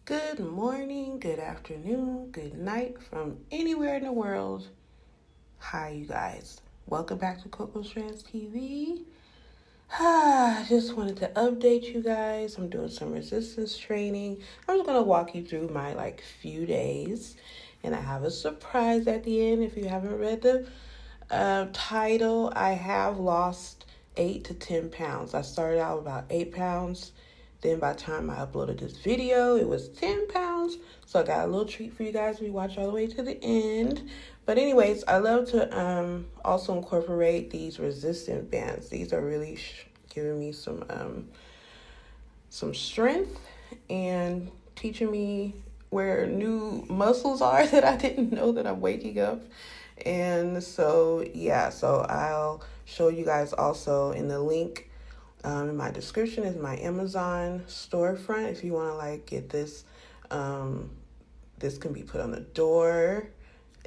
Good morning, good afternoon, good night from anywhere in the world. Hi, you guys. Welcome back to Coco Strands TV. I just wanted to update you guys. I'm doing some resistance training. I'm just going to walk you through my few days. And I have a surprise at the end. If you haven't read the title, I have lost 8 to 10 pounds. I started out about 8 pounds. Then by the time I uploaded this video, it was 10 pounds. So I got a little treat for you guys if you watch all the way to the end. But anyways, I love to also incorporate these resistant bands. These are really giving me some strength and teaching me where new muscles are that I didn't know that I'm waking up. And so, so I'll show you guys also in the link in my description is my Amazon storefront. If you want to get this, this can be put on the door.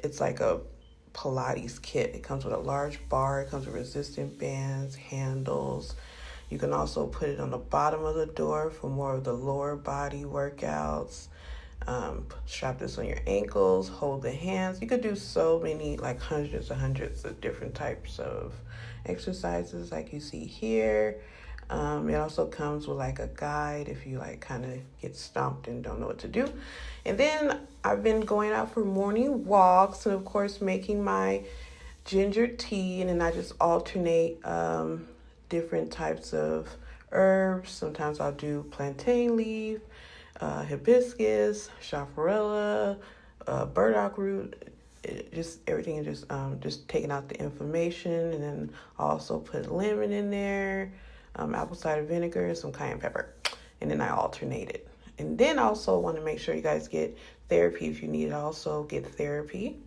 It's like a Pilates kit. It comes with a large bar. It comes with resistant bands, handles. You can also put it on the bottom of the door for more of the lower body workouts. Strap this on your ankles, hold the hands. You could do so many, hundreds of different types of exercises like you see here. It also comes with a guide if you kind of get stumped and don't know what to do. And then I've been going out for morning walks and of course making my ginger tea, and then I just alternate different types of herbs. Sometimes I'll do plantain leaf, hibiscus, chaparella, burdock root, just everything, and just taking out the inflammation. And then I also put lemon in there, apple cider vinegar, some cayenne pepper, and then I alternate it. And then I also want to make sure you guys get therapy if you need it. Also get therapy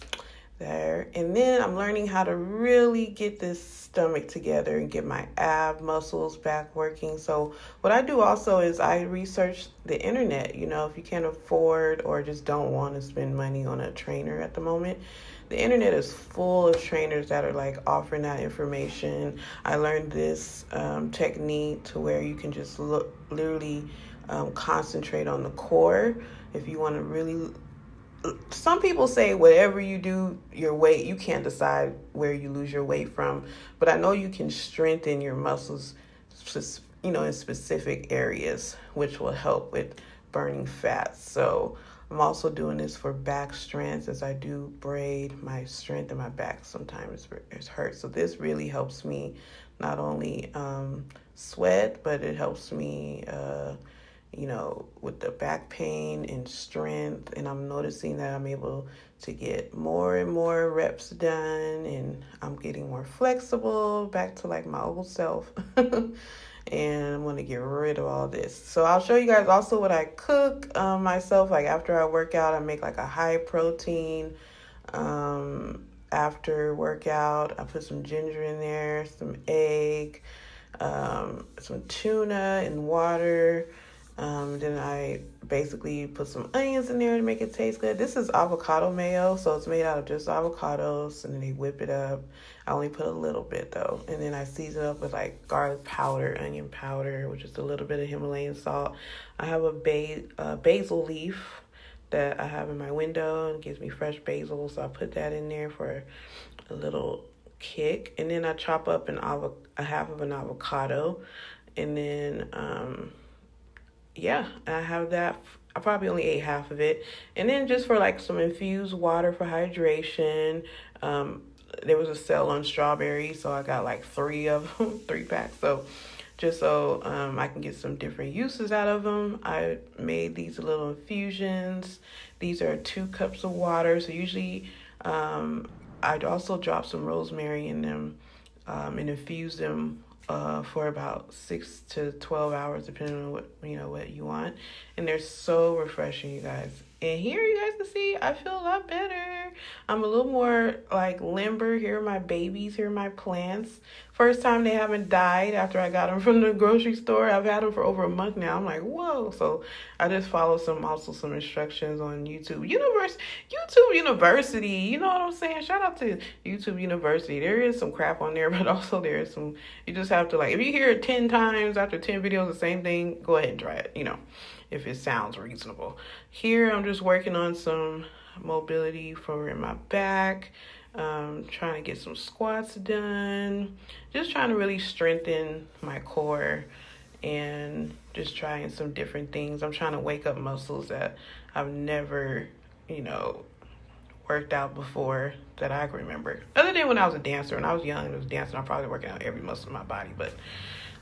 there. And then I'm learning how to really get this stomach together and get my ab muscles back working. So what I do also is I research the internet. If you can't afford or just don't want to spend money on a trainer at the moment, the internet is full of trainers that are offering that information. I learned this technique to where you can just literally concentrate on the core. If you want to really, some people say whatever you do, your weight, you can't decide where you lose your weight from, but I know you can strengthen your muscles, in specific areas, which will help with burning fat. So I'm also doing this for back strength, as I do braid. My strength in my back sometimes is hurt. So this really helps me not only sweat, but it helps me with the back pain and strength. And I'm noticing that I'm able to get more and more reps done, and I'm getting more flexible, back to my old self. And I'm going to get rid of all this. So I'll show you guys also what I cook myself. After I work out, I make a high protein after workout. I put some ginger in there, some egg, some tuna and water. Then I basically put some onions in there to make it taste good. This is avocado mayo, so it's made out of just avocados, and then they whip it up. I only put a little bit though, and then I season it up with garlic powder, onion powder, which is a little bit of Himalayan salt. I have a basil leaf that I have in my window, and it gives me fresh basil, so I put that in there for a little kick. And then I chop up a half of an avocado, and then I have that. I probably only ate half of it. And then just for some infused water for hydration. There was a sale on strawberries, so I got 3 of them, 3 packs. So just so I can get some different uses out of them, I made these little infusions. These are 2 cups of water. So usually I'd also drop some rosemary in them and infuse them for about 6 to 12 hours, depending on what you want. And they're so refreshing, you guys. And here you guys can see I feel a lot better. I'm a little more limber. Here are my babies. Here are my plants. First time they haven't died after I got them from the grocery store. I've had them for over a month now. I'm like, whoa. So I just follow some instructions on YouTube University. You know what I'm saying? Shout out to YouTube University. There is some crap on there, but also there is some, you just have to if you hear it 10 times after 10 videos, the same thing, go ahead and try it, if it sounds reasonable. Here, I'm just working on some mobility for in my back, trying to get some squats done, just trying to really strengthen my core and just trying some different things. I'm trying to wake up muscles that I've never, worked out before that I can remember. Other than when I was a dancer. When I was young and was dancing, I'm probably working out every muscle in my body. But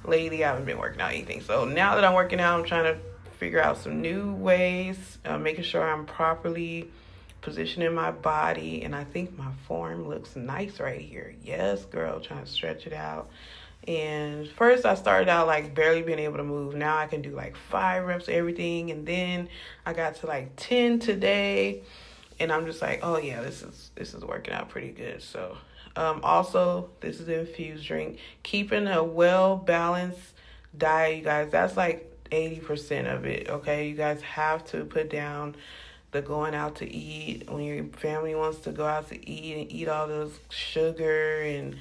lately, I haven't been working out anything. So now that I'm working out, I'm trying to figure out some new ways, making sure I'm properly positioning my body. And I think my form looks nice right here. Yes, girl, trying to stretch it out. And first I started out like barely being able to move. Now I can do like 5 reps of everything. And then I got to like 10 today. And I'm just like, oh yeah, this is working out pretty good. So also, this is an infused drink. Keeping a well-balanced diet, you guys, that's like 80% of it, okay? You guys have to put down the going out to eat. When your family wants to go out to eat and eat all those sugar. And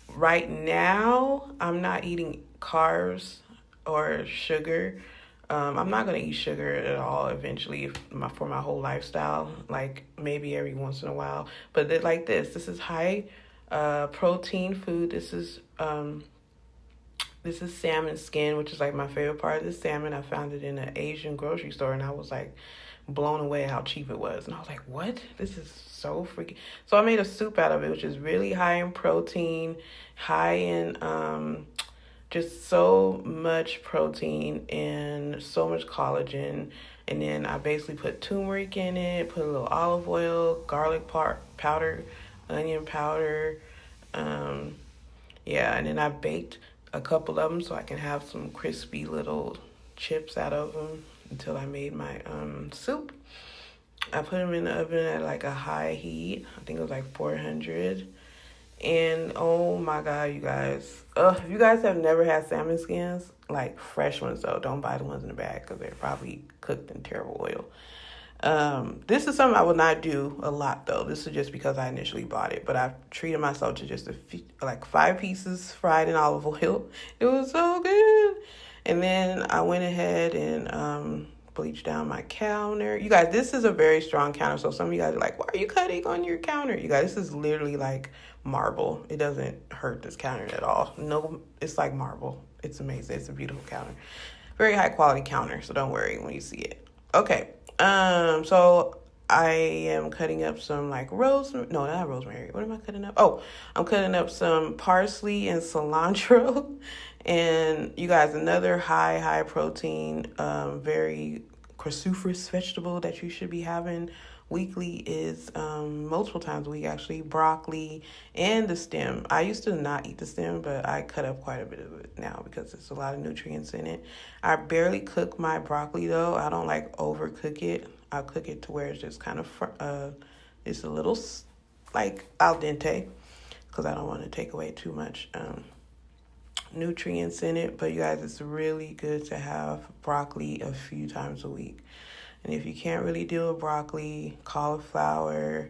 right now, I'm not eating carbs or sugar. I'm not going to eat sugar at all eventually for my whole lifestyle, like maybe every once in a while. But like this is high protein food. This is salmon skin, which is like my favorite part of the salmon. I found it in an Asian grocery store, and I was like blown away how cheap it was. And I was like, what? This is so freaking... So I made a soup out of it, which is really high in protein, high in... just so much protein and so much collagen. And then I basically put turmeric in it, put a little olive oil, garlic powder, onion powder. And then I baked a couple of them so I can have some crispy little chips out of them until I made my soup. I put them in the oven at like a high heat. I think it was like 400. And oh my God, you guys. If you guys have never had salmon skins, like fresh ones though, don't buy the ones in the bag because they're probably cooked in terrible oil. This is something I would not do a lot though. This is just because I initially bought it, but I've treated myself to just like 5 pieces fried in olive oil. It was so good. And then I went ahead and bleached down my counter. You guys, this is a very strong counter. So some of you guys are like, why are you cutting on your counter? You guys, this is literally like marble. It doesn't hurt this counter at all. No, it's like marble. It's amazing. It's a beautiful counter. Very high quality counter. So don't worry when you see it. Okay. So I am cutting up some like rosemary. No, not rosemary. What am I cutting up? Oh, I'm cutting up some parsley and cilantro. And you guys, another high protein, very cruciferous vegetable that you should be having weekly is multiple times a week actually, broccoli and the stem. I used to not eat the stem, but I cut up quite a bit of it now because there's a lot of nutrients in it. I barely cook my broccoli though. I don't like overcook it. I'll cook it to where it's just kind of it's a little like al dente because I don't want to take away too much nutrients in it. But you guys, it's really good to have broccoli a few times a week. And if you can't really deal with broccoli, cauliflower,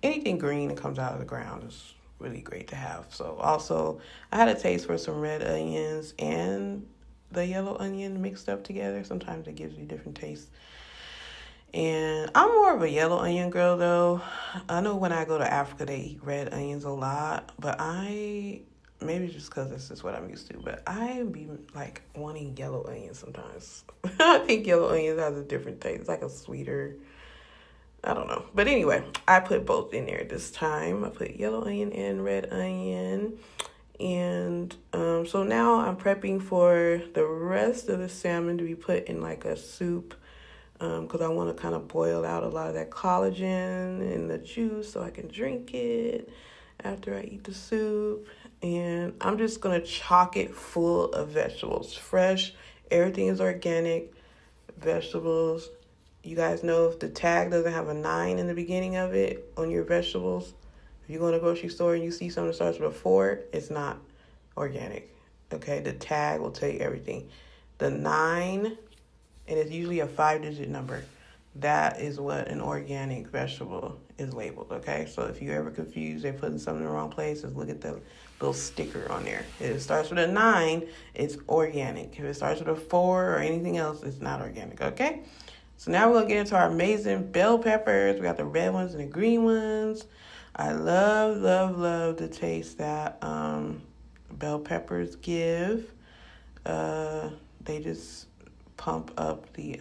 anything green that comes out of the ground is really great to have. So also, I had a taste for some red onions and the yellow onion mixed up together. Sometimes it gives you different tastes. And I'm more of a yellow onion girl, though. I know when I go to Africa, they eat red onions a lot. But maybe just because this is what I'm used to, but I be like wanting yellow onions sometimes. I think yellow onions has a different taste. It's like a sweeter, I don't know. But anyway, I put both in there this time. I put yellow onion and red onion. And so now I'm prepping for the rest of the salmon to be put in like a soup because I want to kind of boil out a lot of that collagen and the juice so I can drink it after I eat the soup. And I'm just going to chock it full of vegetables. Fresh, everything is organic, vegetables. You guys know if the tag doesn't have a 9 in the beginning of it on your vegetables, if you go to a grocery store and you see something that starts with a 4, it's not organic. Okay, the tag will tell you everything. The 9, and it's usually a 5-digit number. that is what an organic vegetable is labeled, okay? So if you're ever confused, they're putting something in the wrong place, just look at the little sticker on there. If it starts with a 9, it's organic. If it starts with a 4 or anything else, it's not organic, okay? So now we're going to get into our amazing bell peppers. We got the red ones and the green ones. I love, love, love the taste that bell peppers give. They just pump up the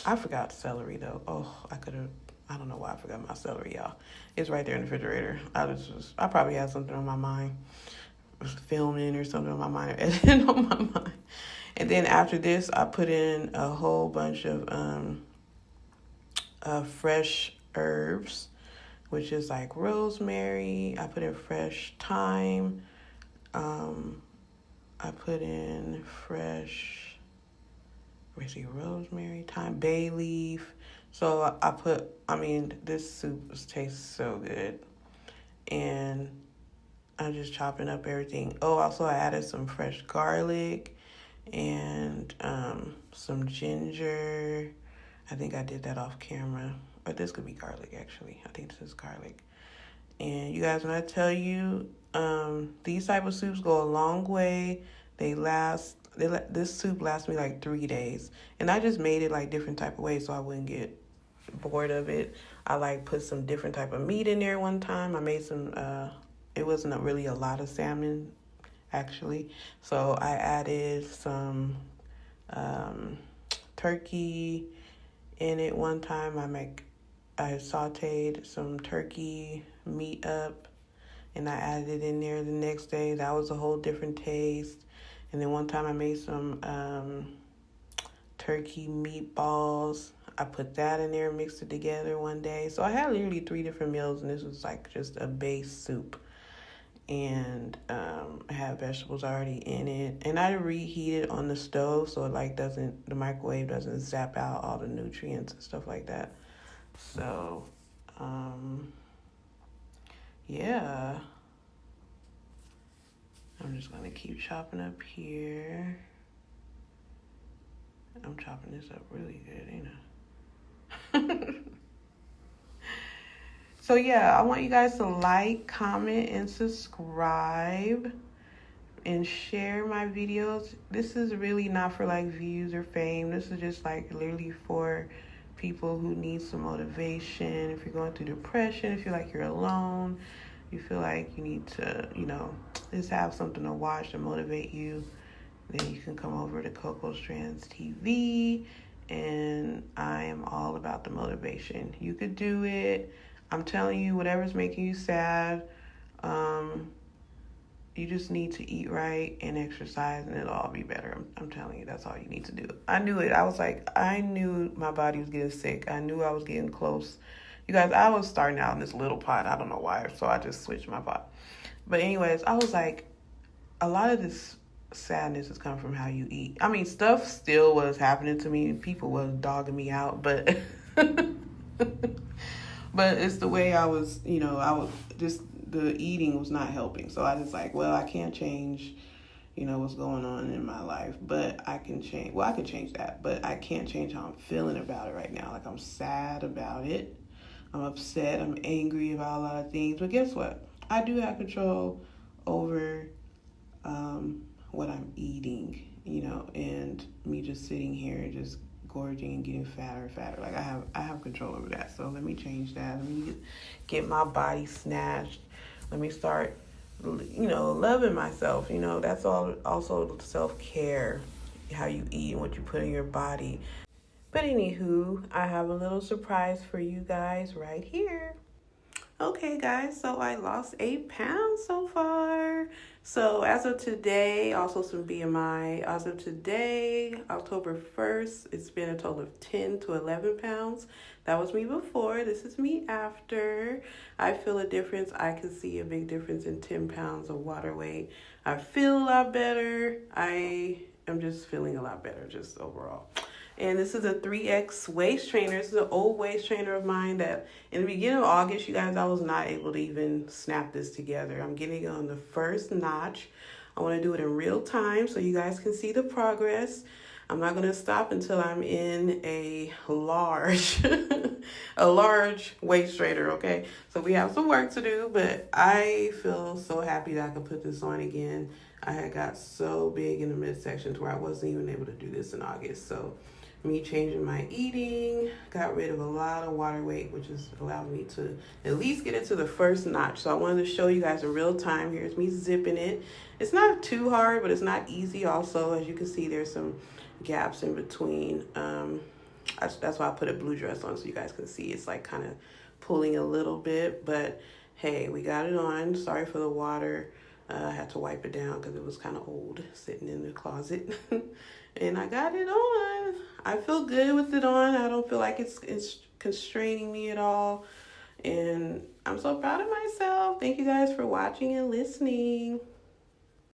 I forgot celery though. I don't know why I forgot my celery, y'all. It's right there in the refrigerator. I probably had something on my mind. Filming or something on my mind, or editing on my mind. And then after this, I put in a whole bunch of fresh herbs, which is like rosemary. I put in fresh thyme. I put in fresh, rosemary, thyme, bay leaf. So this soup tastes so good. And I'm just chopping up everything. Oh, also I added some fresh garlic and some ginger. I think I did that off camera. But this could be garlic, actually. I think this is garlic. And you guys, when I tell you, these type of soups go a long way. This soup lasts me like 3 days. And I just made it like different type of ways so I wouldn't get bored of it. I like put some different type of meat in there one time. I made some, it wasn't really a lot of salmon, actually. So I added some turkey in it one time. I sauteed some turkey meat up and I added it in there the next day. That was a whole different taste. And then one time I made some turkey meatballs. I put that in there, mixed it together one day. So I had literally 3 different meals, and this was like just a base soup. And I had vegetables already in it. And I reheated on the stove so it the microwave doesn't zap out all the nutrients and stuff like that. So, yeah. I'm just going to keep chopping up here. I'm chopping this up really good, ain't I? So yeah, I want you guys to like, comment, and subscribe and share my videos. This is really not for like views or fame. This is just like literally for people who need some motivation. If you're going through depression, if you feel like you're alone, you feel like you need to, just have something to watch to motivate you, then you can come over to Coco Strands TV, and I am all about the motivation. You could do it. I'm telling you, whatever's making you sad, you just need to eat right and exercise, and it'll all be better. I'm telling you, that's all you need to do. I knew it. I knew my body was getting sick. I knew I was getting close. You guys, I was starting out in this little pot. I don't know why, so I just switched my pot. But anyways, I was like, a lot of this sadness is coming from how you eat. I mean, stuff still was happening to me. People was dogging me out, but but it's the way I was, the eating was not helping. So I was like, well, I can't change, what's going on in my life, but I can change. Well, I can change that, but I can't change how I'm feeling about it right now. Like, I'm sad about it. I'm upset. I'm angry about a lot of things. But guess what? I do have control over what I'm eating, and me just sitting here and just gorging and getting fatter and fatter. Like, I have control over that. So let me change that. Let me get my body snatched. Let me start, loving myself. That's all also self-care, how you eat and what you put in your body. But anywho, I have a little surprise for you guys right here. Okay, guys, so I lost 8 pounds so far. So as of today, also some BMI. As of today, October 1st, it's been a total of 10 to 11 pounds. That was me before. This is me after. I feel a difference. I can see a big difference in 10 pounds of water weight. I feel a lot better. I am just feeling a lot better, just overall. And this is a 3X waist trainer. This is an old waist trainer of mine that in the beginning of August, you guys, I was not able to even snap this together. I'm getting it on the first notch. I want to do it in real time so you guys can see the progress. I'm not going to stop until I'm in a large, a large waist trainer, okay? So we have some work to do, but I feel so happy that I could put this on again. I had got so big in the midsection to where I wasn't even able to do this in August. So me changing my eating, got rid of a lot of water weight, which has allowed me to at least get it to the first notch. So I wanted to show you guys in real time. Here's me zipping it. It's not too hard, but it's not easy also. As you can see, there's some gaps in between. That's why I put a blue dress on so you guys can see. It's like kind of pulling a little bit, but hey, we got it on. Sorry for the water. I had to wipe it down because it was kind of old sitting in the closet. And I got it on. I feel good with it on. I don't feel like it's constraining me at all. And I'm so proud of myself. Thank you guys for watching and listening.